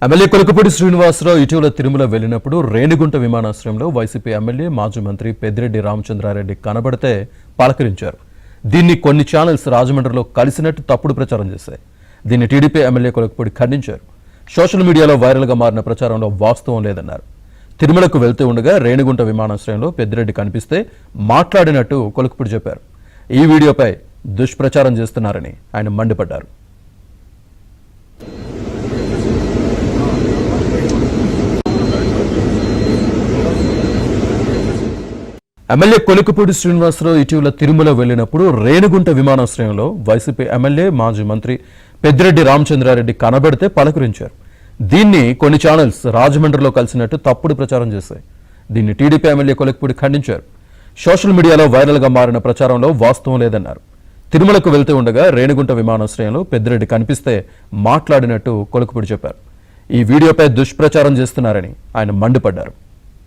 MLA Kolakapudi Srinivasarao ఇటీవల తిరుమల వెళ్లినప్పుడు రేణిగుంట విమానాశ్రయంలో వైసీపీ ఎమ్మెల్యే మాజీ మంత్రి పెద్దిరెడ్డి రామచంద్రారెడ్డి కనబడితే పలకరించారు. దీన్ని కొన్ని ఛానల్స్ రాజమండ్రిలో కలిసినట్టు తప్పుడు ప్రచారం చేశాయి. దీన్ని టీడీపీ ఎమ్మెల్యే కొలకపూడి ఖండించారు. సోషల్ మీడియాలో వైరల్గా మారిన ప్రచారంలో వాస్తవం లేదన్నారు. తిరుమలకు వెళ్తూ ఉండగా రేణిగుంట విమానాశ్రయంలో పెద్దిరెడ్డి కనిపిస్తే మాట్లాడినట్టు కొలకపూడి చెప్పారు. ఈ వీడియోపై దుష్ప్రచారం చేస్తున్నారని ఆయన మండిపడ్డారు. ఎమ్మెల్యే కొలకపూడి శ్రీనివాసరావు ఇటీవల తిరుమల వెళ్లినప్పుడు రేణిగుంట విమానాశ్రయంలో వైసీపీ ఎమ్మెల్యే మాజీ మంత్రి పెద్దిరెడ్డి రామచంద్రారెడ్డి కనబడితే పలకరించారు. దీన్ని కొన్ని ఛానల్స్ రాజమండ్రిలో కలిసినట్టు తప్పుడు ప్రచారం చేశాయి. దీన్ని టీడీపీ ఎమ్మెల్యే కొలకపూడి ఖండించారు. సోషల్ మీడియాలో వైరల్గా మారిన ప్రచారంలో వాస్తవం లేదన్నారు. తిరుమలకు వెళ్తూ ఉండగా రేణిగుంట విమానాశ్రయంలో పెద్దిరెడ్డి కనిపిస్తే మాట్లాడినట్టు కొలకపూడి చెప్పారు. ఈ వీడియోపై దుష్ప్రచారం చేస్తున్నారని ఆయన మండిపడ్డారు.